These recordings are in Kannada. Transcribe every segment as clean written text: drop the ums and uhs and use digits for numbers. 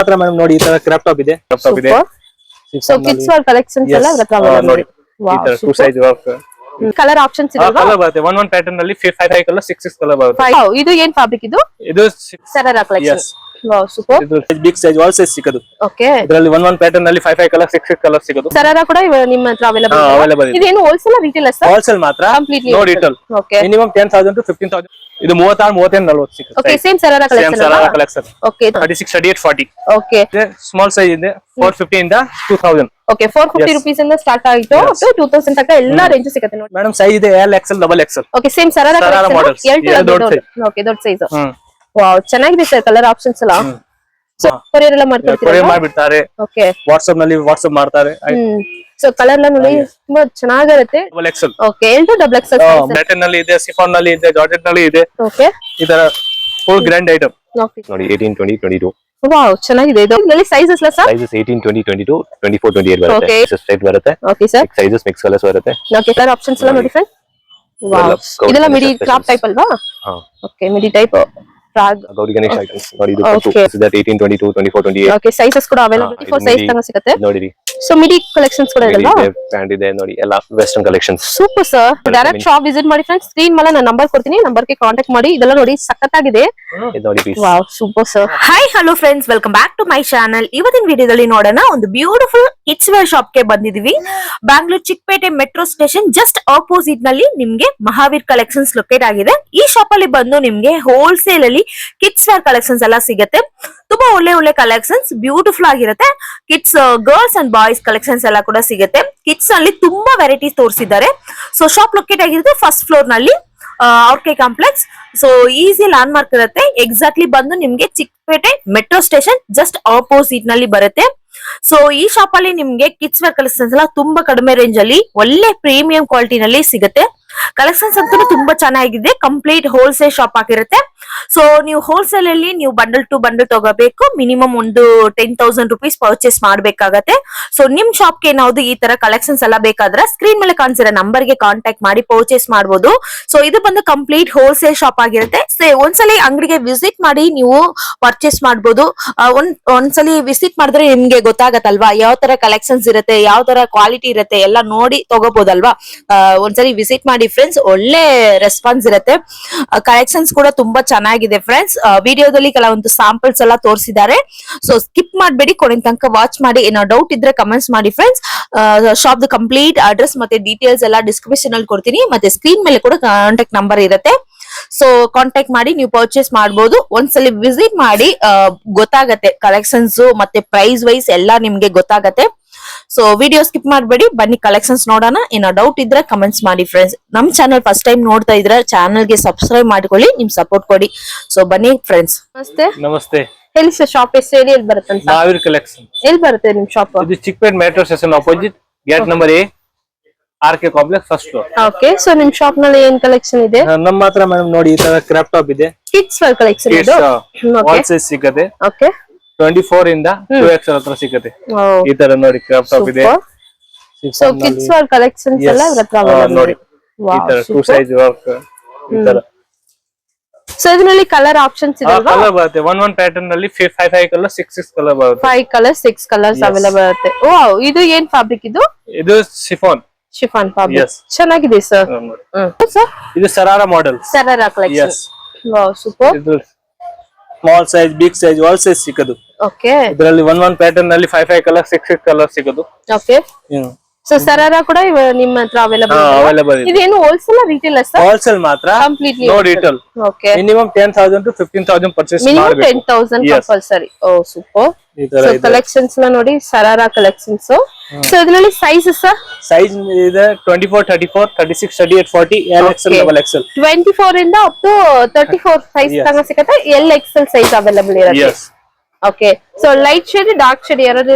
ಮಾತ್ರ ಮೇಡಮ್ ನೋಡಿ ಈ ತರ ಕ್ರಾಪ್ ಟಾಪ್ ಇದೆ. ಸೊ ಕಿಡ್ಸ್ ವೇರ್ ಕಲೆಕ್ಷನ್ಸ್ ಎಲ್ಲ ನೋಡಿ ಈ ತರ 2 ಸೈಜ್ ವರ್ಕ್ ಕಲರ್ ಆಪ್ಷನ್ಸ್ ಇದೆ. ಕಲರ್ ಬರುತ್ತೆ 1 ಪ್ಯಾಟರ್ನ್ ಅಲ್ಲಿ 5 ಕಲರ್ 6 ಕಲರ್ ಬರುತ್ತೆ. ಇದು ಏನ್ ಫ್ಯಾಬ್ರಿಕ್ ಇದು ಸರಾರಾ ಕಲೆಕ್ಷನ್. Wow super. ಇದು ಬಿಗ್ ಸೈಜ್ ಆಲ್ ಸೈಜ್ ಸಿಗೋದು. ಓಕೆ ಇದರಲ್ಲಿ 1 ಪ್ಯಾಟರ್ನ್ ಅಲ್ಲಿ 5 ಕಲರ್ 6 ಕಲರ್ ಸಿಗೋದು. ಸರಾರಾ ಕೂಡ ನಿಮ್ಮ ಹತ್ರ ಅವೈಲೇಬಲ್ ಇದೆ. ಇದೇನು ಹೋಲ್ಸೇಲ್ ರಿಟೇಲ್ ಅಷ್ಟೇ? ಹೋಲ್ಸೇಲ್ ಮಾತ್ರ, no retail. Okay minimum 10,000 to 15,000. ಇದು 36 38 40 ಸಿಗುತ್ತೆ. Okay same sharara collection. Same sharara collection. Okay 36 38 40. Okay small size ಇದೆ 450 ಇಂದ 2000. ಓಕೆ 450 ರೂಪೀಸ್ ಇಂದ ಸ್ಟಾರ್ಟ್ ಆಯಿತು ಟು 2000 ತನಕ ಎಲ್ಲಾ ರೇಂಜ್ ಸಿಗುತ್ತೆ ನೋಡಿ. ಮೇಡಮ್ ಸೈಜ್ ಇದೆ L XL double XL. Okay same sharara collection L to ದೊಡ್ಡ. ಓಕೆ ದೊಡ್ಡ ಸೈಜ್. ವಾವ್ ಚೆನ್ನಾಗಿದೆ ಸರ್ ಕಲರ್ ಆಪ್ಷನ್ಸ್ ಎಲ್ಲ. ಸೊ ಕೊರಿಯರ್ ಎಲ್ಲ ಮಾಡ್ಕೊಡ್ತೀರಾ? ಕೊರಿಯರ್ ಮಾಡ್ಬಿಡ್ತಾರೆ. ಓಕೆ ವಾಟ್ಸ್ಆಪ್ ನಲ್ಲಿ ವಾಟ್ಸ್ಆಪ್ ಮಾಡ್ತಾರೆ. ಸೊ ಕಲರ್ ಎಲ್ಲ ನೋಡಿ ತುಂಬಾ ಚೆನ್ನಾಗಿರುತ್ತೆ. Double XL. Okay L to double XL. Baton ನಲ್ಲಿ ಇದೆ, ಸಿಫಾನ್ ನಲ್ಲಿ ಇದೆ, ಜಾರ್ಜೆಟ್ ನಲ್ಲಿ ಇದೆ. ಓಕೆ ಈ ತರ ಫುಲ್ ಗ್ರ್ಯಾಂಡ್ ಐಟಮ್ ಓಕೆ ನೋಡಿ 18 20 22. ವಾವ್ ಚೆನ್ನಾಗಿದೆ. ಇದು ಇಲ್ಲಿ ಸೈಜಸ್ ಎಲ್ಲ ಸರ್? ಸೈಜಸ್ 18 20 22 24 28 ಬರುತ್ತೆ. ಸ್ಟ್ರೈಟ್ ಬರುತ್ತೆ. Okay sir. Sizes mix colours ಬರುತ್ತೆ. ಓಕೆ ಕಲರ್ ಆಪ್ಷನ್ಸ್ ಎಲ್ಲ ನೋಡಿ ಫ್ರೆಂಡ್. ವಾವ್ ಇದೆಲ್ಲ ಮಿಡಿ ಕ್ರಾಪ್ ಟೈಪ್ ಅಲ್ವಾ? ಹಾ ಓಕೆ ಮಿಡಿ type frog Gauri Ganesh items ನೋಡಿ. ಇದು 18 22 24 28. ಓಕೆ ಸೈಜಸ್ ಕೂಡ ಅವೈಲೇಬಲ್ 24 ಸೈಜ್ ತನಕ ಸಿಗುತ್ತೆ ನೋಡಿ. ಸೊ ಮಿಡಿ ಕಲೆಕ್ಷನ್ಸ್ ಕೂಡ ಇದೆ ಅಲ್ವಾ? ಪ್ಯಾಂಟ್ ಇದೆ ನೋಡಿ, ಎಲ್ಲ western collections. Super sir. Direct shop visit ಮಾಡಿ ಫ್ರೆಂಡ್ಸ್. ಸ್ಕ್ರೀನ್ ಮೇಲೆ ನಾನು ನಂಬರ್ ಕೊಡ್ತೀನಿ, ನಂಬರ್ಗೆ ಕಾಂಟ್ಯಾಕ್ಟ್ ಮಾಡಿ. ಇದೆಲ್ಲ ನೋಡಿ ಸಖತ್ತಾಗಿದೆ. ನೋಡಿ piece. Wow super sir. Hi hello friends, welcome back to my channel. ಇವತ್ತಿನ ವಿಡಿಯೋದಲ್ಲಿ ನೋಡೋಣ ಒಂದು ಬ್ಯೂಟಿಫುಲ್ ಕಿಡ್ಸ್ ವೇರ್ ಶಾಪ್ ಗೆ ಬಂದಿದೀವಿ. Bangalore Chikkapete metro station just opposite ನಲ್ಲಿ ನಿಮ್ಗೆ ಮಹಾವೀರ್ ಕಲೆಕ್ಷನ್ಸ್ ಲೊಕೇಟ್ ಆಗಿದೆ. ಈ ಶಾಪ್ ಅಲ್ಲಿ ಬಂದು ನಿಮ್ಗೆ ಹೋಲ್ಸೇಲ್ ಅಲ್ಲಿ ಕಿಡ್ಸ್ ವೇರ್ ಕಲೆಕ್ಷನ್ಸ್ ಎಲ್ಲ ಸಿಗುತ್ತೆ. ತುಂಬಾ ಒಳ್ಳೆ ಕಲೆಕ್ಷನ್ಸ್, ಬ್ಯೂಟಿಫುಲ್ ಆಗಿರುತ್ತೆ. Kids girls and boys collections ಎಲ್ಲ ಕೂಡ ಸಿಗುತ್ತೆ. ಕಿಡ್ಸ್ ಅಲ್ಲಿ ತುಂಬಾ ವೆರೈಟೀಸ್ ತೋರಿಸಿದ್ದಾರೆ. ಸೊ ಶಾಪ್ ಲೊಕೇಟ್ ಆಗಿರುತ್ತೆ ಫಸ್ಟ್ ಫ್ಲೋರ್ ನಲ್ಲಿ RK complex. So easy landmark ಇರುತ್ತೆ. ಎಕ್ಸಾಕ್ಟ್ಲಿ ಬಂದು ನಿಮ್ಗೆ Chikkapete metro station just opposite ನಲ್ಲಿ ಬರುತ್ತೆ. ಸೊ ಈ ಶಾಪ್ ಅಲ್ಲಿ ನಿಮ್ಗೆ ಕಿಡ್ಸ್ ವೇರ್ ಕಲೆಕ್ಷನ್ಸ್ ಎಲ್ಲ ತುಂಬಾ ಕಡಿಮೆ ರೇಂಜ್ ಅಲ್ಲಿ ಒಳ್ಳೆ ಪ್ರೀಮಿಯಂ ಕ್ವಾಲಿಟಿ ನಲ್ಲಿ ಸಿಗುತ್ತೆ. ಕಲೆಕ್ಷನ್ಸ್ ಅಂತೂ ತುಂಬಾ ಚೆನ್ನಾಗಿದೆ. ಕಂಪ್ಲೀಟ್ ಹೋಲ್ಸೇಲ್ ಶಾಪ್ ಆಗಿರುತ್ತೆ. ಸೊ ನೀವು ಹೋಲ್ಸೇಲ್ ಅಲ್ಲಿ ನೀವು ಬಂಡಲ್ ಟು ಬಂಡಲ್ ತಗೋಬೇಕು. ಮಿನಿಮಮ್ ಒಂದು 10,000 ರೂಪೀಸ್ ಪರ್ಚೇಸ್ ಮಾಡ್ಬೇಕಾಗತ್ತೆ. ಸೊ ನಿಮ್ ಶಾಪ್ಗೆ ಏನಾದ್ರು ಈ ತರ ಕಲೆಕ್ಷನ್ಸ್ ಎಲ್ಲ ಬೇಕಾದ್ರೆ ಸ್ಕ್ರೀನ್ ಮೇಲೆ ಕಾಣಿಸಿರೋ ನಂಬರ್ ಗೆ ಕಾಂಟ್ಯಾಕ್ಟ್ ಮಾಡಿ ಪರ್ಚೇಸ್ ಮಾಡಬಹುದು. ಸೊ ಇದು ಬಂದು ಕಂಪ್ಲೀಟ್ ಹೋಲ್ಸೇಲ್ ಶಾಪ್ ಆಗಿರುತ್ತೆ. ಸೊ ಒಂದ್ಸಲಿ ಅಂಗಡಿಗೆ ವಿಸಿಟ್ ಮಾಡಿ ನೀವು ಪರ್ಚೇಸ್ ಮಾಡಬಹುದು. ಒಂದ್ಸಲಿ ವಿಸಿಟ್ ಮಾಡಿದ್ರೆ ನಿಮ್ಗೆ ಗೊತ್ತಾಗತ್ತಲ್ವಾ ಯಾವ ತರ ಕಲೆಕ್ಷನ್ಸ್ ಇರುತ್ತೆ, ಯಾವ ತರ ಕ್ವಾಲಿಟಿ ಇರುತ್ತೆ ಎಲ್ಲ ನೋಡಿ ತಗೋಬಹುದಲ್ವಾ. ಒಂದ್ಸಲಿ ವಿಸಿಟ್ ಮಾಡಿ ಫ್ರೆಂಡ್ಸ್, ಒಳ್ಳೆ ರೆಸ್ಪಾನ್ಸ್ ಇರುತ್ತೆ. ಕಲೆಕ್ಷನ್ಸ್ ಕೂಡ ತುಂಬಾ ಚೆನ್ನಾಗಿದೆ ಫ್ರೆಂಡ್ಸ್. ವಿಡಿಯೋದಲ್ಲಿ ಕೆಲವೊಂದು ಸ್ಯಾಂಪಲ್ಸ್ ಎಲ್ಲ ತೋರಿಸಿದ್ದಾರೆ. ಸೊ ಸ್ಕಿಪ್ ಮಾಡಬೇಡಿ, ಕೊನೆ ತನಕ ವಾಚ್ ಮಾಡಿ. ಏನೋ ಡೌಟ್ ಇದ್ರೆ ಕಮೆಂಟ್ಸ್ ಮಾಡಿ friends. Shop the complete address ಮತ್ತೆ ಡೀಟೇಲ್ಸ್ ಎಲ್ಲ ಡಿಸ್ಕ್ರಿಪ್ಷನ್ ಅಲ್ಲಿ ಕೊಡ್ತೀನಿ. ಮತ್ತೆ ಸ್ಕ್ರೀನ್ ಮೇಲೆ ಕೂಡ ಕಾಂಟ್ಯಾಕ್ಟ್ ನಂಬರ್ ಇರುತ್ತೆ. ಸೊ ಕಾಂಟ್ಯಾಕ್ಟ್ ಮಾಡಿ ನೀವು ಪರ್ಚೇಸ್ ಮಾಡಬಹುದು. ಒಂದ್ಸಲಿ ವಿಸಿಟ್ ಮಾಡಿ, ಗೊತ್ತಾಗತ್ತೆ ಕಲೆಕ್ಷನ್ಸ್ ಮತ್ತೆ ಪ್ರೈಸ್ ವೈಸ್ ಎಲ್ಲ ನಿಮ್ಗೆ ಗೊತ್ತಾಗತ್ತೆ. ಸೊ ವಿಡಿಯೋ ಸ್ಕಿಪ್ ಮಾಡಬೇಡಿ, ಬನ್ನಿ ಕಲೆಕ್ಷನ್ಸ್ ನೋಡೋಣ. ಏನೋ ಡೌಟ್ ಇದ್ರೆ ಕಮೆಂಟ್ಸ್ ಮಾಡಿ ಫ್ರೆಂಡ್ಸ್. ನಮ್ ಚಾನಲ್ ಫಸ್ಟ್ ಟೈಮ್ ನೋಡ್ತಾ ಇದ್ರೆ ಚಾನಲ್ ಗೆ ಸಬ್ಸ್ಕ್ರೈಬ್ ಮಾಡ್ಕೊಳ್ಳಿ, ನಿಮ್ ಸಪೋರ್ಟ್ ಕೊಡಿ. ಸೊ ಬನ್ನಿ ಫ್ರೆಂಡ್ಸ್. ನಮಸ್ತೆ. ನಮಸ್ತೆ. ಎಲ್ಲಿ ಸರ್ ಶಾಪ್ ಎಷ್ಟು ಹೇಳಿ ಎಲ್ಲಿ ಬರುತ್ತೆ ಅಂತ? ಮಹಾವೀರ್ ಕಲೆಕ್ಷನ್. ಎಲ್ಲಿ ಬರುತ್ತೆ ನಿಮ್ ಶಾಪ್? ಇದು Chikkapete metro station opposite gate number A RK complex first floor. Okay so ನಿಮ್ ಶಾಪ್ ನಲ್ಲಿ ಏನ್ ಕಲೆಕ್ಷನ್ ಇದೆ? ನಮ್ಮ ಹತ್ರ ಮೇಡಮ್ ನೋಡಿ ಈ ತರ ಕ್ರಾಪ್ ಟಾಪ್ ಇದೆ. ಕಿಡ್ಸ್ ವೇರ್ ಕಲೆಕ್ಷನ್ ಇದೆ. ಆಲ್ ಸೈಜ್ ಸಿಗುತ್ತೆ. ಓಕೆ 24 ಇಂದ 2XL ಹತ್ರ ಸಿಗುತ್ತೆ. ಈ ತರ ನೋಡಿ ಕ್ರಾಪ್ ಟಾಪ್ ಇದೆ. ಸೊ ಕಿಡ್ಸ್ ವೇರ್ ಕಲೆಕ್ಷನ್ಸ್ ಎಲ್ಲ ನೋಡಿ ಈ ತರ 2 ಸೈಜ್ ವರ್ಕ್ ಈ ತರ. ಸೊ ಇದರಲ್ಲಿ ಕಲರ್ ಆಪ್ಷನ್ಸ್ ಇದೆ ಅಲ್ವಾ? ಕಲರ್ ಬರುತ್ತೆ 1 ಪ್ಯಾಟರ್ನ್ ನಲ್ಲಿ 5 ಕಲರ್ 6 ಕಲರ್ ಬರುತ್ತೆ. 5 ಕಲರ್ಸ್ 6 ಕಲರ್ಸ್ ಅವೈಲೇಬಲ್ ಇರುತ್ತೆ. ವಾವ್ ಇದು ಏನ್ ಫ್ಯಾಬ್ರಿಕ್ ಇದು? ಇದು ಶಿಫಾನ್ ಫ್ಯಾಬ್ರಿಕ್. ಚೆನ್ನಾಗಿದೆ ಸರ್. ಸರ್ ಇದು sharara model. Sharara collection. Wow super. ಇದು small size big size all size ಸಿಗೋದು. ಓಕೆ ಇದರಲ್ಲಿ 1 ಪ್ಯಾಟರ್ನ್ ನಲ್ಲಿ 5 ಕಲರ್ 6 ಕಲರ್ ಸಿಗೋದು. ಓಕೆ ಸೊ ಸರಾರಾ ಕೂಡ ನಿಮ್ಮ ಹತ್ರ ಅವೈಲೇಬಲ್ ಇದೆ. ಇದೇನು ಹೋಲ್ಸೇಲ್ ರಿಟೇಲ್ ಸರ್? ಹೋಲ್ಸೇಲ್ ಮಾತ್ರ, completely no retail. Okay minimum 10,000 to 15,000 purchase ಮಾಡಬೇಕು. Minimum 10,000 compulsory. ಓ ಸೂಪರ್. ಸೊ ಕಲೆಕ್ಷನ್ಸ್ ಎಲ್ಲ ನೋಡಿ ಸರಾರಾ ಕಲೆಕ್ಷನ್ಸ್. ಸೊ ಇದರಲ್ಲಿ ಸೈಜಸ್ ಸೈಜ್ ಇದೆ 24 34 36 38 40 LXL ಡಬಲ್ XL. 24 ಇಂದ ಅಪ್ ಟು 34 ಸೈಜ್ ತನಕ ಸಿಗುತ್ತೆ. LXL ಸೈಜ್ ಅವೈಲೇಬಲ್ ಇರುತ್ತೆ. Okay so light shade dark shade ಎರಡು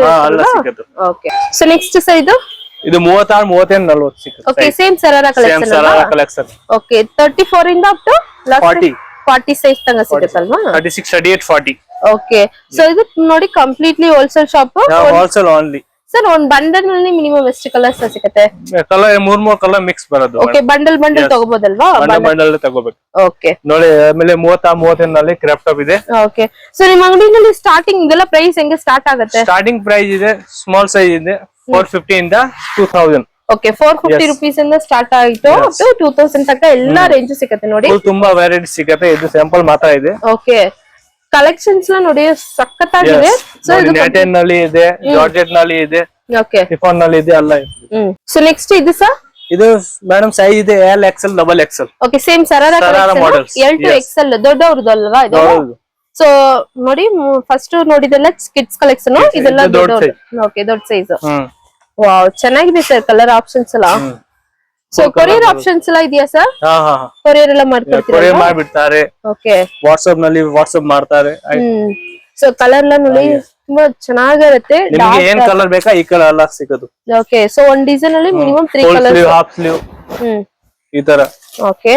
ಸಿಗುತ್ತೆ. ಓಕೆ ಸೊ ನೆಕ್ಸ್ಟ್ ಸರ್ ಇದು 36 38 40 ಸಿಗುತ್ತೆ. Okay same sharara collection. Sharara collection. Okay 34 ಇಂದ ಅಪ್ ಟು 40 ಸೈಜ್ ತನಕ ಸಿಗುತ್ತಲ್ವಾ? 36 38 40. ಓಕೆ ಸೊ ಇದು ನೋಡಿ completely wholesale shop. Wholesale only. Sir ಒಂದ್ ಬಂಡಲ್ ನಲ್ಲಿ ಮಿನಿಮಮ್ ಎಷ್ಟು ಕಲರ್ಸ್ ಸಿಗುತ್ತೆ? ಕಲರ್ ಮೂರ್ ಕಲರ್ ಮಿಕ್ಸ್ ಬರೋದು. ಓಕೆ, ಬಂಡಲ್ ತಗೋಬಹುದಲ್ವಾ? ಬಂಡಲ್ ತಗೋಬೇಕು ಓಕೆ ನೋಡಿ. ಆಮೇಲೆ 30 ನಲ್ಲಿ ಕ್ರಾಪ್ ಟಾಪ್ ಇದೆ. ಓಕೆ, ಸೊ ನಿಮ್ ಅಂಗಡಿನಲ್ಲಿ ಸ್ಟಾರ್ಟಿಂಗ್ ಇದೆಲ್ಲ ಪ್ರೈಸ್ ಹೆಂಗೆ ಸ್ಟಾರ್ಟ್ ಆಗುತ್ತೆ? ಸ್ಟಾರ್ಟಿಂಗ್ ಪ್ರೈಸ್ ಇದೆ, ಸ್ಮಾಲ್ ಸೈಜ್ ಇದೆ 450 ಇಂದ 2000. ಓಕೆ, 450 ರುಪೀಸ್ ಇಂದ ಸ್ಟಾರ್ಟ್ ಆಯ್ತು ಟು 2000 ತನಕ ಎಲ್ಲಾ ರೇಂಜ್ ಸಿಗುತ್ತೆ ನೋಡಿ. ತುಂಬಾ ವೆರೈಟಿ ಸಿಗುತ್ತೆ. ಇದು ಸ್ಯಾಂಪಲ್ ಮಾತ್ರ ಇದೆ. ಓಕೆ, ಕಲೆಕ್ಷನ್ಸ್ ನಲ್ಲಿ ಸಖತ್ತಾಗಿದೆ. ಸೊ ಇದು ನೆಟನ್ ನಲ್ಲಿ ಇದೆ, ಜಾರ್ಜೆಟ್ ನಲ್ಲಿ ಇದೆ, ಓಕೆ, ಶಿಫಾನ್ ನಲ್ಲಿ ಇದೆ, ಎಲ್ಲ ಇದೆ. ಸೊ ನೆಕ್ಸ್ಟ್ ಇದು ಸರ್, ಇದು ಮೇಡಮ್ ಸೈಜ್ ಇದೆ L XL XXL. Okay, same sharara models. L to XL ದೊಡ್ಡವ್ರದ್ದು ಅಲ್ವಾ ಇದು? ಸೊ ನೋಡಿ, ಫಸ್ಟ್ ನೋಡಿದೆಲ್ಲ ಕಿಡ್ಸ್ ಕಲೆಕ್ಷನ್, ಇದೆಲ್ಲ ದೊಡ್ಡವ್ರು. ಓಕೆ, ದೊಡ್ಡ ಸೈಜ್. ವಾವ್, ಚೆನ್ನಾಗಿದೆ ಸರ್ ಕಲರ್ ಆಪ್ಷನ್ಸ್ ಎಲ್ಲ. ಸೊ ಕೊರಿಯರ್ ಆಪ್ಷನ್ಸ್ ಎಲ್ಲ ಇದೆಯಾ ಸರ್? ಕೊರಿಯರ್ ಎಲ್ಲ ಮಾಡ್ಕೊಡ್ತೀರಾ? ಕೊರಿಯರ್ ಮಾಡ್ಬಿಡ್ತಾರೆ. ಓಕೆ, ವಾಟ್ಸ್ಆಪ್ ನಲ್ಲಿ ವಾಟ್ಸ್ಆಪ್ ಮಾಡ್ತಾರೆ. ಸೊ ಕಲರ್ ಎಲ್ಲ ನೋಡಿ ತುಂಬಾ ಚೆನ್ನಾಗಿರುತ್ತೆ. ನಿಮಗೆ ಏನ್ ಕಲರ್ ಬೇಕಾ ಈ ಕಲರ್ ಎಲ್ಲ ಸಿಗೋದು. ಓಕೆ, ಸೊ ಒಂದ್ ಡಿಸೈನ್ ಅಲ್ಲಿ ಮಿನಿಮಮ್ 3 ಕಲರ್ಸ್. ಹಾಫ್ ಸ್ಲೀವ್ ಈ ತರ. ಓಕೆ,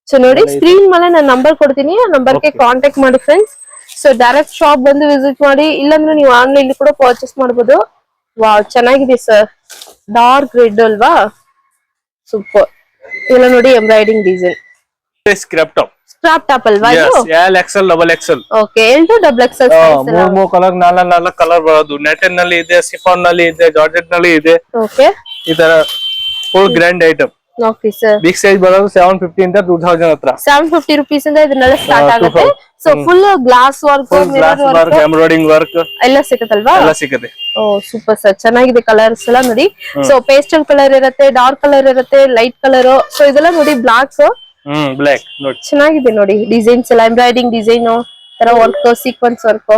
ಸೊ ನೋಡಿ ಸ್ಕ್ರೀನ್ ಮೇಲೆ ನಾನು ನಂಬರ್ ಕೊಡ್ತೀನಿ, ಆ ನಂಬರ್ ಗೆ ಕಾಂಟ್ಯಾಕ್ಟ್ ಮಾಡಿ ಫ್ರೆಂಡ್ಸ್. ಸೊ ಡೈರೆಕ್ಟ್ ಶಾಪ್ ಬಂದು ವಿಸಿಟ್ ಮಾಡಿ, ಇಲ್ಲಾಂದ್ರೆ ನೀವು ಆನ್ಲೈನ್ ಕೂಡ ಪರ್ಚೇಸ್ ಮಾಡಬಹುದು. ವಾವ್, ಚೆನ್ನಾಗಿದೆ ಸರ್. ಡಾರ್ಕ್ ರೆಡ್ ಅಲ್ವಾ? ಸೂಪರ್. ಇದೆಲ್ಲ ನೋಡಿ ಎಂಬ್ರಾಯ್ಡಿಂಗ್ ಡಿಸೈನ್. ಸ್ಕ್ರಾಪ್ ಟಾಪ್ ಅಲ್ವಾ ಇದು? L XL XXL. Okay, L to XXL size. ಮೂರ್ ಕಲರ್, ನಾಲ್ಕು ಕಲರ್ ಬರೋದು. ನೆಟನ್ ನಲ್ಲಿ ಇದೆ, ಸಿಫಾನ್ ನಲ್ಲಿ ಇದೆ, ಜಾರ್ಜೆಟ್ ನಲ್ಲಿ ಇದೆ. ಓಕೆ, ಈ ತರ full grand item. Okay sir. Big size ಬರೋದು 750 ಇಂದ 2000 ಹತ್ರ. 750 ರುಪೀಸ್ ಇಂದ ಇದನ್ನೆಲ್ಲ ಸ್ಟಾರ್ಟ್ ಆಗುತ್ತೆ. So full glass work, mirror work, embroidering work ಎಲ್ಲ ಸಿಗುತ್ತಲ್ವಾ? ಎಲ್ಲ ಸಿಗುತ್ತೆ. ಓ ಸೂಪರ್ ಸರ್, ಚೆನ್ನಾಗಿದೆ ಕಲರ್ಸ್ ಎಲ್ಲ ನೋಡಿ. ಸೊ ಪೇಸ್ಟಲ್ ಕಲರ್ ಇರುತ್ತೆ, ಡಾರ್ಕ್ ಕಲರ್ ಇರುತ್ತೆ, ಲೈಟ್ ಕಲರ್. ಸೊ ಇದೆಲ್ಲ ನೋಡಿ ಬ್ಲಾಕ್, ಬ್ಲಾಕ್ ನೋಡಿ ಚೆನ್ನಾಗಿದೆ ನೋಡಿ. ಡಿಸೈನ್ಸ್ ಎಲ್ಲ ಎಂಬ್ರಾಯ್ಡಿಂಗ್ ಡಿಸೈನ್ ತರ work, sequence work.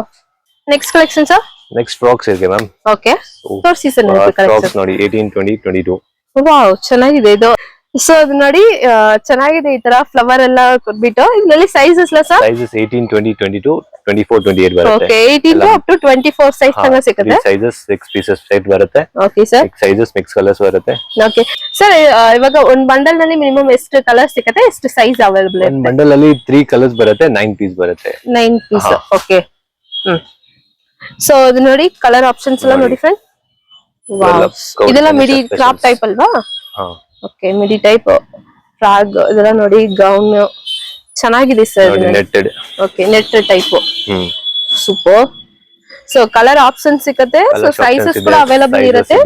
Next collection sir? Next frocks ಇದೆ ಮ್ಯಾಮ್. ಓಕೆ, ತೋರಿಸಿ ಸರ್ ಫ್ರಾಕ್ಸ್ ನೋಡಿ 18, 20, 22. ವಾವ್, ಚೆನ್ನಾಗಿದೆ ಇದು. ಸೊ ಅದು ನೋಡಿ ಚೆನ್ನಾಗಿದೆ, ಈ ತರ ಫ್ಲವರ್ ಎಲ್ಲ ಕೊಟ್ಬಿಟ್ಟು. ಇದರಲ್ಲಿ ಸೈಜಸ್ ಎಲ್ಲ ಸರ್? ಸೈಜಸ್ 18, 20, 22, 24, 28 ಬರುತ್ತೆ. Okay, 18 to up to 24 size ತನಕ ಸಿಗುತ್ತೆ. ಸೈಜಸ್ 6 ಪೀಸಸ್ ಸೆಟ್ ಬರುತ್ತೆ. Okay sir. 6 sizes, mix colours ಬರುತ್ತೆ. ಓಕೆ ಸರ್, ಇವಾಗ ಒಂದ್ ಬಂಡಲ್ ನಲ್ಲಿ ಮಿನಿಮಮ್ ಎಷ್ಟು ಕಲರ್ ಸಿಗುತ್ತೆ, ಎಷ್ಟು ಸೈಜ್ ಅವೈಲೇಬಲ್ ಒಂದು ಬಂಡಲ್ ಅಲ್ಲಿ 3 ಕಲರ್ಸ್ ಬರುತ್ತೆ, 9 ಪೀಸ್ ಬರುತ್ತೆ. 9 ಪೀಸ್. ಓಕೆ, ಸೊ ಇದು ನೋಡಿ ಕಲರ್ ಆಪ್ಷನ್ಸ್ ಎಲ್ಲ ನೋಡಿ ಫ್ರೆಂಡ್. ವಾವ್, ಇದೆಲ್ಲ ಮಿಡಿ ಕ್ರಾಪ್ ಟೈಪ್ ಅಲ್ವಾ? ಓಕೆ, ಮಿಡಿ ಟೈಪ್ ಫ್ರಾಗ್ ಇದೆಲ್ಲ ನೋಡಿ, ಗೌನ್ ಚೆನ್ನಾಗಿದೆ sir. Netted. Okay, net type. Super. So colour option ಸಿಗುತ್ತೆ. ಸೊ ಸೈಜಸ್ ಕೂಡ ಅವೈಲೇಬಲ್ ಇರುತ್ತೆ.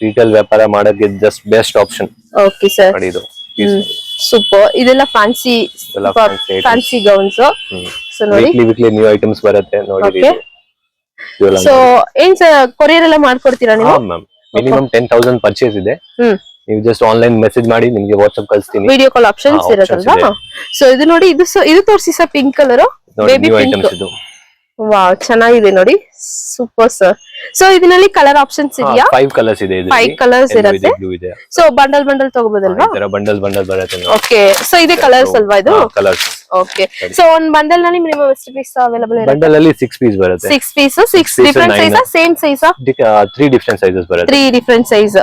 ರಿಟೇಲ್ ವ್ಯಾಪಾರ ಮಾಡೋಕೆ just best option. Okay sir, ನೋಡಿ ಇದು ಸೂಪರ್. ಇದೆಲ್ಲ ಫ್ಯಾನ್ಸಿ ಗೌನ್ಸ್. ಸೊ ನೋಡಿ ವೀಕ್ಲಿ ನ್ಯೂ ಐಟಮ್ಸ್ ಬರುತ್ತೆ ನೋಡಿ. ಸೊ ಏನ್ ಸರ್ ಕೊರಿಯರ್ ಎಲ್ಲ ಮಾಡ್ಕೊಡ್ತೀರಾ ನೀವು? ಮಿನಿಮಮ್ 10,000 ಪರ್ಚೇಸ್ ಇದೆ. ನೀವು ಜಸ್ಟ್ ಆನ್ಲೈನ್ ಮೆಸೇಜ್ ಮಾಡಿ, ನಿಮಗೆ ವಾಟ್ಸ್ಆಪ್ ಕಳಿಸ್ತೀನಿ. ವಿಡಿಯೋ ಕಾಲ್ ಆಪ್ಷನ್ಸ್ ಇರುತ್ತಲ್ವಾ? ಸೊ ಇದು ನೋಡಿ, ಇದು ತೋರಿಸಿ sir, pink colour baby pink. Wow, ಚೆನ್ನಾಗಿದೆ ನೋಡಿ, ಸೂಪರ್ ಸರ್. ಸೊ ಇದರಲ್ಲಿ ಕಲರ್ ಆಪ್ಷನ್ಸ್ ಇದೆಯಾ? 5 ಕಲರ್ಸ್ ಇದೆ. 5 ಕಲರ್ಸ್ ಇರುತ್ತೆ. ಸೊ ಬಂಡಲ್ ತಗೋಬಹುದಲ್ವಾ? ಬಂಡಲ್ ಬರುತ್ತೆ. ಓಕೆ, ಸೊ ಇದೆ ಕಲರ್ಸ್ ಅಲ್ವಾ ಇದು? ಕಲರ್ಸ್. ಓಕೆ, ಸೊ ಒಂದ್ ಬಂಡಲ್ ನಲ್ಲಿ ಮಿನಿಮಮ್ ಎಷ್ಟು ಪೀಸ್ ಅವೈಲೇಬಲ್ ಇರುತ್ತೆ? ಬಂಡಲ್ ಅಲ್ಲಿ 6 ಪೀಸ್ ಬರುತ್ತೆ. 6 piece, 6 different size, same size? 3 different sizes ಬರುತ್ತೆ. 3 different size.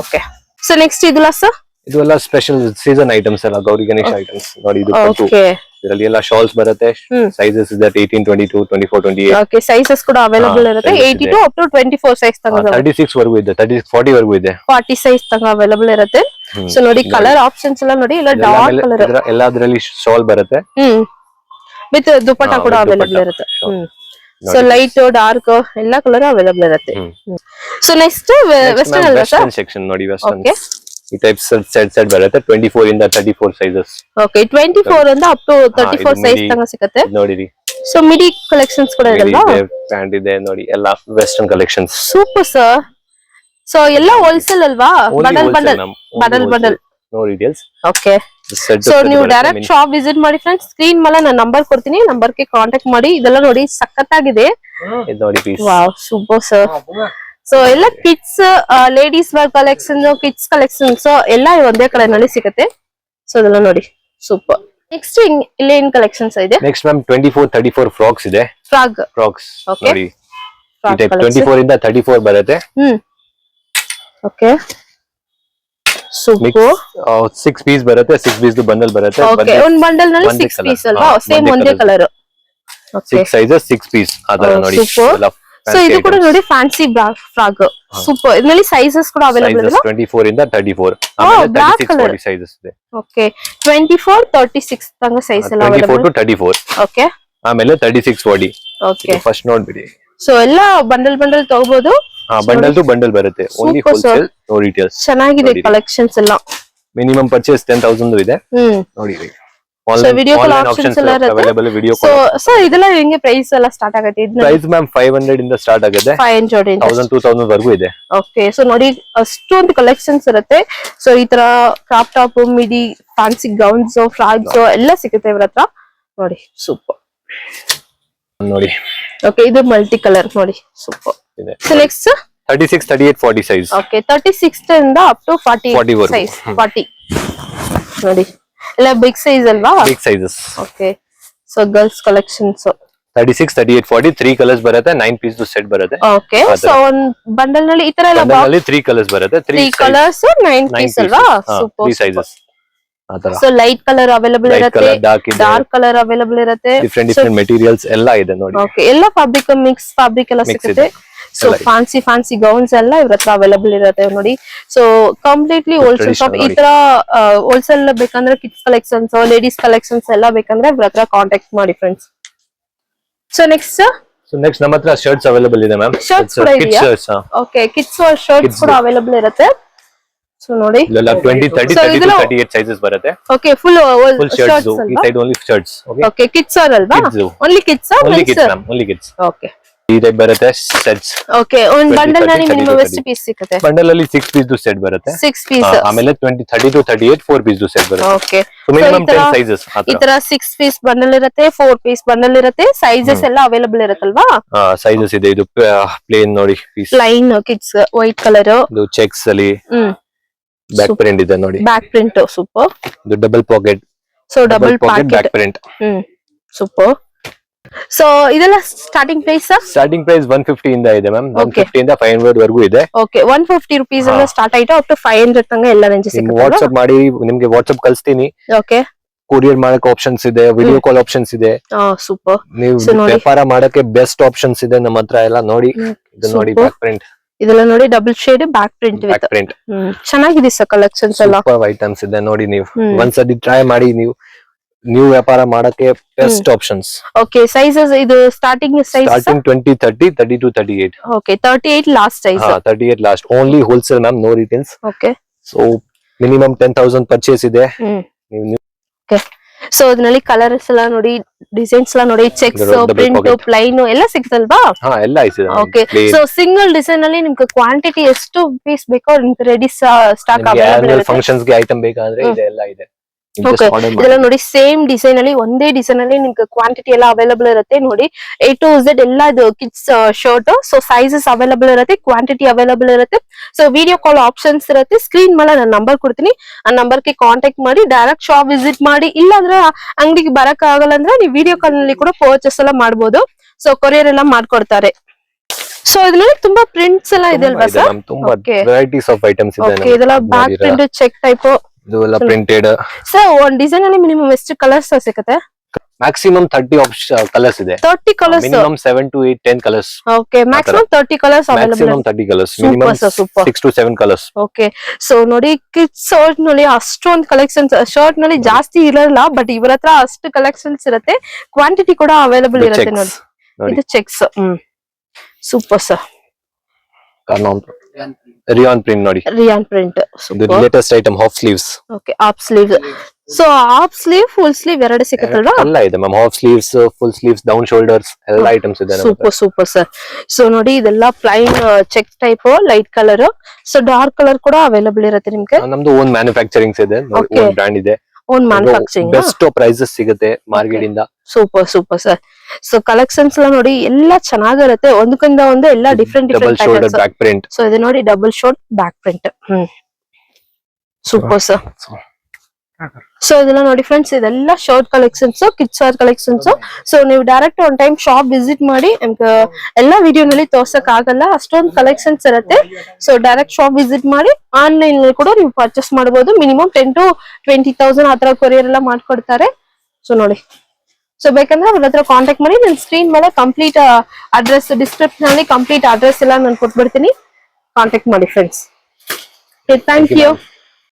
Okay, so next ಇದಲ್ಲ ಸರ್? ಇದು ಎಲ್ಲ ಸ್ಪೆಷಲ್ ಸೀಸನ್ ಐಟಮ್ಸ್ ಎಲ್ಲ, ಗೌರಿ ಗಣೇಶ ಐಟಮ್ಸ್ ನೋಡಿ. ಇದು ಓಕೆ, ಇದರಲ್ಲಿ ಎಲ್ಲ ಶಾಲ್ಸ್ ಬರುತ್ತೆ. ಸೈಜಸ್ ಇದೆ 18, 22, 24, 28. ಓಕೆ, ಸೈಜಸ್ ಕೂಡ ಅವೈಲೇಬಲ್ ಇರುತ್ತೆ. 82 up to 24 ಸೈಜ್ ತನಕ, 36 ವರೆಗೂ ಇದೆ, 30, 40 ವರೆಗೂ ಇದೆ. 40 ಸೈಜ್ ತನಕ ಅವೈಲೇಬಲ್ ಇರುತ್ತೆ. ಸೊ ನೋಡಿ ಕಲರ್ ಆಪ್ಷನ್ಸ್ ಎಲ್ಲ ನೋಡಿ, ಎಲ್ಲ ಡಾರ್ಕ್ ಕಲರ್. ಎಲ್ಲದರಲ್ಲಿ ಶಾಲ್ ಬರುತ್ತೆ. ವಿತ್ ದುಪಟ್ಟ ಕೂಡ ಅವೈಲೇಬಲ್ ಇರುತ್ತೆ. ಸೊ ಲೈಟ್, ಡಾರ್ಕ್ ಎಲ್ಲ ಕಲರ್ ಅವೈಲೇಬಲ್ ಇರುತ್ತೆ. ಸೊ ನೆಕ್ಸ್ಟ್ ವೆಸ್ಟರ್ನ್ ಅಲ್ವಾ ಸರ್? ವೆಸ್ಟರ್ನ್ ಸೆಕ್ಷನ್ ನೋಡಿ. ವೆಸ್ಟರ್ನ್ ಈ ಟೈಪ್ ಸೆಟ್ ಬರುತ್ತೆ. 24 ಇಂದ 34 ಸೈಜಸ್. ಓಕೆ, 24 ಇಂದ ಅಪ್ ಟು 34 ಸೈಜ್ ತನಕ ಸಿಗುತ್ತೆ. ನೋಡಿರಿ. ಸೊ ಮಿಡಿ ಕಲೆಕ್ಷನ್ಸ್ ಕೂಡ ಇದೆ ಅಲ್ವಾ? ಪ್ಯಾಂಟ್ ಇದೆ ನೋಡಿ, ಎಲ್ಲ western collections. Super sir. So ಎಲ್ಲ ಹೋಲ್ಸೇಲ್ ಅಲ್ವಾ? Bundle no details. Okay, so ನೀವು ಡೈರೆಕ್ಟ್ ಶಾಪ್ ವಿಸಿಟ್ ಮಾಡಿ ಫ್ರೆಂಡ್ಸ್. ಸ್ಕ್ರೀನ್ ಮೇಲೆ ನಾನು ನಂಬರ್ ಕೊಡ್ತೀನಿ, ನಂಬರ್ ಗೆ ಕಾಂಟ್ಯಾಕ್ಟ್ ಮಾಡಿ. ಇದೆಲ್ಲ ನೋಡಿ ಸಖತ್ತಾಗಿದೆ. ಇದು ನೋಡಿ piece. Wow, super sir. So ಎಲ್ಲ kids, ladies wear collection, kids collections ಎಲ್ಲ ಒಂದೇ ಕಡೆನಲ್ಲಿ ಸಿಗುತ್ತೆ. ಸೊ ಅದೆಲ್ಲ ನೋಡಿ ಸೂಪರ್. ನೆಕ್ಸ್ಟ್ ಇಲ್ಲಿ ಏನ್ ಕಲೆಕ್ಷನ್ಸ್ ಇದೆ? ನೆಕ್ಸ್ಟ್ ಮ್ಯಾಮ್ 24, 34 ಫ್ರಾಕ್ಸ್ ಇದೆ. ಫ್ರಾಕ್ಸ್ ನೋಡಿ. ಈ ಟೈಪ್ 24 ಇಂದ 34 ಬರುತ್ತೆ. Okay, super. 6 ಪೀಸ್ ಬರುತ್ತೆ. 6 ಪೀಸ್ ಬಂಡಲ್ ಬರುತ್ತೆ. ಓಕೆ, ಒಂದು ಬಂಡಲ್ ನಲ್ಲಿ 6 ಪೀಸ್ ಅಲ್ವಾ? ಸೇಮ್ ಒಂದೇ ಕಲರ್. 6 sizes, 6 piece. ಅದರ ನೋಡಿ, ಎಲ್ಲ ಸೊ ಇದು ಕೂಡ ನೋಡಿ ಫ್ಯಾನ್ಸಿ ಫ್ರಾಕ್ ಸೂಪರ್. ಇದರಲ್ಲಿ ಸೈಜಸ್ ಕೂಡ ಅವೈಲೇಬಲ್ ಇದೆ 24 ಇಂದ 34 ಆಮೇಲೆ 36 40 ಸೈಜಸ್ ಇದೆ. ಓಕೆ 24 36 ತನಕ ಸೈಜ್ ಎಲ್ಲ 24 ಅವೈಲೇಬಲ್. to 34 ಓಕೆ ಆಮೇಲೆ 36 40. ಓಕೆ ಫಸ್ಟ್ ನೋಡ್ಬಿಡಿ. ಸೊ ಎಲ್ಲ ಬಂಡಲ್ ತಗೋಬಹುದು. ಬಂಡಲ್ ಟು ಬಂಡಲ್ ಬರುತ್ತೆ. Only Super, sir. Wholesale no retails. ಚೆನ್ನಾಗಿದೆ ಕಲೆಕ್ಷನ್ಸ್ ಎಲ್ಲ. ಮಿನಿಮಮ್ ಪರ್ಚೇಸ್ 10,000 ಇದೆ ನೋಡಿ. ಸೊ ವಿಡಿಯೋ ಕಾಲ್ ಆಪ್ಷನ್ಸ್ ಎಲ್ಲ available video so call. So ಇದೆಲ್ಲ ಹೆಂಗೆ ಪ್ರೈಸ್ ಎಲ್ಲ ಸ್ಟಾರ್ಟ್ ಆಗುತ್ತೆ? ಪ್ರೈಸ್ ಮ್ಯಾಮ್ 500 ಇಂದ ಸ್ಟಾರ್ಟ್ ಆಗುತ್ತೆ 500 ಇಂದ 2000 ವರೆಗೂ ಇದೆ. ಓಕೆ ಸೊ ನೋಡಿ ಅಷ್ಟೊಂದು ಕಲೆಕ್ಷನ್ಸ್ ಇರುತ್ತೆ. ಸೊ ಈ ತರ ಕ್ರಾಪ್ ಟಾಪ್ ಮಿಡಿ ಫ್ಯಾನ್ಸಿ ಗೌನ್ಸ್ ಫ್ರಾಕ್ಸ್ ಎಲ್ಲ ಸಿಗುತ್ತೆ ಇವ್ರ ಹತ್ರ ನೋಡಿ. ಸೂಪರ್ ನೋಡಿ. ಓಕೆ ಇದು ಮಲ್ಟಿ ಕಲರ್ ನೋಡಿ ಸೂಪರ್ ಇದೆ. So next 36 38 40 size. ಓಕೆ 36 ಇಂದ ಅಪ್ ಟು 40 ವರೆಗೂ. ಸೈಜ್ 40 ನೋಡಿ ಎಲ್ಲ ಬಿಗ್ ಸೈಜ್ ಅಲ್ವಾ? Big sizes. Okay so girls collections 36 38 40 3 colours ಬರುತ್ತೆ. 9 ಪೀಸ್ ಸೆಟ್ ಬರುತ್ತೆ. ಓಕೆ ಸೊ ಒಂದ್ ಬಂಡಲ್ ನಲ್ಲಿ ಈ ತರ ಎಲ್ಲ ಬಂಡಲ್ ನಲ್ಲಿ 3 ಕಲರ್ಸ್ ಬರುತ್ತೆ. 3 ಕಲರ್ಸ್ 9 ಪೀಸ್ ಅಲ್ವಾ? ಸೂಪರ್ 3 ಸೈಜಸ್ ಆತರ. ಸೊ ಲೈಟ್ ಕಲರ್ ಅವೈಲೇಬಲ್ ಇರುತ್ತೆ, ಡಾರ್ಕ್ ಇದೆ, ಡಾರ್ಕ್ ಕಲರ್ ಅವೈಲೇಬಲ್ ಇರುತ್ತೆ, ಡಿಫರೆಂಟ್ ಮೆಟೀರಿಯಲ್ಸ್ ಎಲ್ಲ ಇದೆ ನೋಡಿ. ಓಕೆ ಎಲ್ಲ ಫ್ಯಾಬ್ರಿಕ್ ಮಿಕ್ಸ್ ಫ್ಯಾಬ್ರಿಕ್ ಎಲ್ಲ ಸಿಗುತ್ತೆ. ಸೊ ಫ್ಯಾನ್ಸಿ ಗೌನ್ಸ್ ಎಲ್ಲ ಇವ್ರ ಹತ್ರ ಅವೈಲೇಬಲ್ ಇರುತ್ತೆ ನೋಡಿ. So completely wholesale shop. ಈ ತರ ಹೋಲ್ಸೇಲ್ ಬೇಕಂದ್ರೆ ಕಿಡ್ಸ್ ಕಲೆಕ್ಷನ್ಸ್ ಲೇಡೀಸ್ ಕಲೆಕ್ಷನ್ಸ್ ಎಲ್ಲ ಬೇಕಂದ್ರೆ ಇವ್ರ ಹತ್ರ ಕಾಂಟ್ಯಾಕ್ಟ್ ಮಾಡಿ ಫ್ರೆಂಡ್ಸ್. ಸೊ ನೆಕ್ಸ್ಟ್ ನಮ್ಮ ಹತ್ರ ಶರ್ಟ್ಸ್ ಅವೈಲೇಬಲ್ ಇದೆ ಮ್ಯಾಮ್. ಶರ್ಟ್ಸ್ ಕೂಡ ಇದೆಯಾ? ಓಕೆ ಕಿಡ್ಸ್ ಶರ್ಟ್ಸ್ ಕೂಡ ಅವೈಲೇಬಲ್ ಇರುತ್ತೆ. ಸೊ ನೋಡಿ ಇದೆಲ್ಲ 20 30 30 to 38 ಸೈಜಸ್ ಬರುತ್ತೆ. Okay full shirts. ಈ side only shirts. Okay kids ಅಲ್ವಾ? Only kids only kids ma'am only kids. Okay ಈ ಟೈಪ್ ಬರುತ್ತೆ ಸೆಟ್ಸ್. ಓಕೆ ಒಂದು ಬಂಡಲ್ ನಲ್ಲಿ ಮಿನಿಮಮ್ ಎಷ್ಟು ಪೀಸ್ ಸಿಗುತ್ತೆ? ಬಂಡಲ್ ಅಲ್ಲಿ 6 ಪೀಸ್ ಸೆಟ್ ಬರುತ್ತೆ. 6 ಪೀಸ್ ಆಮೇಲೆ 30 to 38 4 ಪೀಸ್ ಸೆಟ್ ಬರುತ್ತೆ. ಓಕೆ ಮಿನಿಮಮ್ 10 ಸೈಜಸ್ ಈ ತರ 6 ಪೀಸ್ ಬಂಡಲ್ ಇರುತ್ತೆ, 4 ಪೀಸ್ ಬಂಡಲ್ ಇರುತ್ತೆ, ಸೈಜಸ್ ಎಲ್ಲ ಅವೈಲೇಬಲ್ ಇರುತ್ತಲ್ವಾ? ಸೈಜಸ್ ಇದೆ. ಇದು ಪ್ಲೇನ್ ನೋಡಿ piece. Plain kids white colour. ಇದು ಚೆಕ್ಸ್ ಅಲ್ಲಿ ಬ್ಯಾಕ್ ಪ್ರಿಂಟ್ ಇದೆ ನೋಡಿ. Back print super. ಇದು double pocket. So double pocket back print. Super. So ಇದೆಲ್ಲ ಸ್ಟಾರ್ಟಿಂಗ್ ಪ್ರೈಸ್ ಸ್ಟಾರ್ಟಿಂಗ್ ಪ್ರೈಸ್ 150 ಇಂದ ಇದೆ ಮ್ಯಾಮ್. 150 ಇಂದ 500 ವರೆಗೂ ಇದೆ. ಓಕೆ 150 ರೂಪೀಸ್ ಇಂದ ಸ್ಟಾರ್ಟ್ ಆಯ್ತು ಅಪ್ ಟು 500 ತನಕ ಎಲ್ಲ ರೇಂಜ್ ಸಿಗುತ್ತೆ. ವಾಟ್ಸ್ಆಪ್ ಮಾಡಿ ನಿಮಗೆ ವಾಟ್ಸ್ಆಪ್ ಕಳಿಸ್ತೀನಿ. ಓಕೆ ಕೊರಿಯರ್ ಮಾಡಕ್ಕೆ ಆಪ್ಷನ್ಸ್ ಇದೆ, ವಿಡಿಯೋ ಕಾಲ್ ಆಪ್ಷನ್ಸ್ ಇದೆ. ಸೂಪರ್. ನೀವು ವ್ಯಾಪಾರ ಮಾಡಕ್ಕೆ ಬೆಸ್ಟ್ ಆಪ್ಷನ್ಸ್ ಇದೆ ನಮ್ಮ ಹತ್ರ ಎಲ್ಲ ನೋಡಿ. ಇದು ನೋಡಿ ಬ್ಯಾಕ್ ಪ್ರಿಂಟ್. ಇದೆಲ್ಲ ನೋಡಿ double shade back print back print ಚೆನ್ನಾಗಿದೆ ಸರ್ ಕಲೆಕ್ಷನ್ಸ್ ಎಲ್ಲ. ಸೂಪರ್ ಐಟಮ್ಸ್ ಇದೆ ನೋಡಿ. ನೀವು ಒಂದ್ಸತಿ ಟ್ರೈ ಮಾಡಿ. ನೀವು ವ್ಯಾಪಾರ ಮಾಡಕ್ಕೆ ಬೆಸ್ಟ್ ಆಪ್ಷನ್ಸ್. ಓಕೆ ಸೈಜಸ್ ಇದು starting size starting 20 30 30 to 38. Okay 38 last size. 38 last. Only wholesale ma'am, no retails. Okay so minimum 10,000 purchase ಇದೆ. ಓಕೆ ಸೊ ಇದರಲ್ಲಿ ಕಲರ್ಸ್ ಎಲ್ಲ ನೋಡಿ, ಡಿಸೈನ್ಸ್ ಎಲ್ಲ ನೋಡಿ, ಚೆಕ್ಸ್ ಪ್ರಿಂಟ್ ಪ್ಲೈನ್ ಎಲ್ಲ ಸಿಗುತ್ತಲ್ವಾ? ಎಲ್ಲ ಇದೆ. ಓಕೆ ಸೊ ಸಿಂಗಲ್ ಡಿಸೈನ್ ಅಲ್ಲಿ ನಿಮ್ಗೆ ಕ್ವಾಂಟಿಟಿ ಎಷ್ಟು ಪೀಸ್ ಬೇಕೋ ರೆಡಿ ಸ್ಟಾಕ್ ಅವೈಲೇಬಲ್ ಇರುತ್ತೆ. ಫಂಕ್ಷನ್ಸ್ ಗೆ ಐಟಮ್ ಬೇಕಾದ್ರೆ ಇದೆಲ್ಲ ಇದೆ. ಓಕೆ ಇದೆಲ್ಲ ನೋಡಿ ಸೇಮ್ ಡಿಸೈನ್ ಅಲ್ಲಿ ಒಂದೇ ಡಿಸೈನ್ ಅಲ್ಲಿ ನಿಮ್ಗೆ ಕ್ವಾಂಟಿಟಿ ಎಲ್ಲ ಅವೈಲೇಬಲ್ ಇರುತ್ತೆ ನೋಡಿ. A to Z ಎಲ್ಲ ಇದು kids shirt. So sizes available ಇರುತ್ತೆ, ಕ್ವಾಂಟಿಟಿ ಅವೈಲೇಬಲ್ ಇರುತ್ತೆ. ಸೊ ವಿಡಿಯೋ ಕಾಲ್ ಆಪ್ಷನ್ಸ್ ಇರುತ್ತೆ. ಸ್ಕ್ರೀನ್ ಮೇಲೆ ನಾನು ನಂಬರ್ ಕೊಡ್ತೀನಿ, ಆ ನಂಬರ್ ಗೆ ಕಾಂಟ್ಯಾಕ್ಟ್ ಮಾಡಿ ಡೈರೆಕ್ಟ್ ಶಾಪ್ ವಿಸಿಟ್ ಮಾಡಿ. ಇಲ್ಲಾಂದ್ರೆ ಅಂಗಡಿಗೆ ಬರಕ್ ಆಗಲ್ಲ ಅಂದ್ರೆ ನೀವು ವಿಡಿಯೋ ಕಾಲ್ ನಲ್ಲಿ ಕೂಡ ಪರ್ಚೇಸ್ ಎಲ್ಲ ಮಾಡಬಹುದು. ಸೊ ಕೊರಿಯರ್ ಎಲ್ಲ ಮಾಡ್ಕೊಡ್ತಾರೆ. ಸೊ ಇದ್ರಲ್ಲಿ ತುಂಬಾ ಪ್ರಿಂಟ್ಸ್ ಎಲ್ಲ ಇದೆ ಅಲ್ವಾ ಸರ್? ತುಂಬಾ ವೆರೈಟೀಸ್ ಆಫ್ ಐಟಮ್ಸ್ ಇದೆ. ಓಕೆ ಇದೆಲ್ಲ ಬ್ಯಾಕ್ ಪ್ರಿಂಟ್ ಚೆಕ್ ಟೈಪ್. ಇದು ಎಲ್ಲ ಪ್ರಿಂಟೆಡ್. ಸರ್ ಒಂದ್ ಡಿಸೈನ್ ಅಲ್ಲಿ ಮಿನಿಮಮ್ ಎಷ್ಟು ಕಲರ್ಸ್ ಸಿಗುತ್ತೆ? ಮ್ಯಾಕ್ಸಿಮಮ್ 30 ಕಲರ್ಸ್ ಇದೆ. 30 colours. Minimum 7 to 8 10 colours. Okay maximum 30 colours available. Maximum 30 colours. Minimum 6 to 7 colours. Okay so ನೋಡಿ ಕಿಡ್ಸ್ ಶರ್ಟ್ ನಲ್ಲಿ ಅಷ್ಟೊಂದು ಕಲೆಕ್ಷನ್ಸ್. ಶರ್ಟ್ ನಲ್ಲಿ ಜಾಸ್ತಿ ಇರಲ್ಲ, ಬಟ್ ಇವರ ಹತ್ರ ಅಷ್ಟು ಕಲೆಕ್ಷನ್ಸ್ ಇರುತ್ತೆ. ಕ್ವಾಂಟಿಟಿ ಕೂಡ ಅವೈಲೇಬಲ್ ಇರುತ್ತೆ ನೋಡಿ. ಇದು checks. Super sir. Rayon print ನೋಡಿ. ರಿಯಾನ್ ಪ್ರಿಂಟ್ ಇದು latest item. Half sleeves. Okay half sleeves. So half sleeve full sleeve ಎರಡು ಸಿಗುತ್ತಲ್ವಾ? ಎಲ್ಲ ಇದೆ ma'am. Half sleeves, full sleeves, down shoulders ಎಲ್ಲ ಐಟಮ್ಸ್ ಇದೆ. Super sir. ಸೊ ನೋಡಿ ಇದೆಲ್ಲ plain check type light colour. So dark colour ಕೂಡ ಅವೈಲೇಬಲ್ ಇರುತ್ತೆ ನಿಮ್ಗೆ. ನಮ್ದು ಓನ್ ಮ್ಯಾನುಫ್ಯಾಕ್ಚರಿಂಗ್ಸ್ ಇದೆ, ಓನ್ ಬ್ರ್ಯಾಂಡ್ ಇದೆ, ಓನ್ ಮ್ಯಾನುಫ್ಯಾಕ್ಚರಿಂಗ್. ಬೆಸ್ಟ್ ಪ್ರೈಸಸ್ ಸಿಗುತ್ತೆ ಮಾರ್ಕೆಟ್ ಇಂದ. Super sir. ಸೊ ಕಲೆಕ್ಷನ್ಸ್ ಎಲ್ಲ ನೋಡಿ ಎಲ್ಲ ಚೆನ್ನಾಗಿರುತ್ತೆ. ಒಂದಕ್ಕಿಂತ ಒಂದು ಎಲ್ಲ different shoulder back print. So ಇದು ನೋಡಿ double shoulder back print. Super sir. So ಇದೆಲ್ಲ ನೋಡಿ ಫ್ರೆಂಡ್ಸ್, ಇದೆಲ್ಲ shirt collections, kids wear collections. So ನೀವು direct one time shop visit ಮಾಡಿ. ನಿಮ್ಗೆ ಎಲ್ಲ ವಿಡಿಯೋನಲ್ಲಿ ತೋರ್ಸಕ್ ಆಗಲ್ಲ, ಅಷ್ಟೊಂದು ಕಲೆಕ್ಷನ್ಸ್ ಇರುತ್ತೆ. ಸೊ ಡೈರೆಕ್ಟ್ ಶಾಪ್ ವಿಸಿಟ್ ಮಾಡಿ ಆನ್ಲೈನ್ ನಲ್ಲಿ ಕೂಡ ನೀವು ಪರ್ಚೇಸ್ ಮಾಡಬಹುದು. ಮಿನಿಮಮ್ 10 to 20,000 ಆತರ ಕೊರಿಯರ್ ಎಲ್ಲ ಮಾಡ್ಕೊಡ್ತಾರೆ. ಸೊ ನೋಡಿ ಸೊ ಬೇಕಂದ್ರೆ ಅವ್ರ ಹತ್ರ ಕಾಂಟ್ಯಾಕ್ಟ್ ಮಾಡಿ. ನಾನು ಸ್ಕ್ರೀನ್ ಮೇಲೆ ಕಂಪ್ಲೀಟ್ ಅಡ್ರೆಸ್ ಡಿಸ್ಕ್ರಿಪ್ಷನ್ ಅಲ್ಲಿ ಕಂಪ್ಲೀಟ್ ಅಡ್ರೆಸ್ ಎಲ್ಲ ನಾನು ಕೊಟ್ಬಿಡ್ತೀನಿ. ಕಾಂಟ್ಯಾಕ್ಟ್ ಮಾಡಿ ಫ್ರೆಂಡ್ಸ್. Thank you.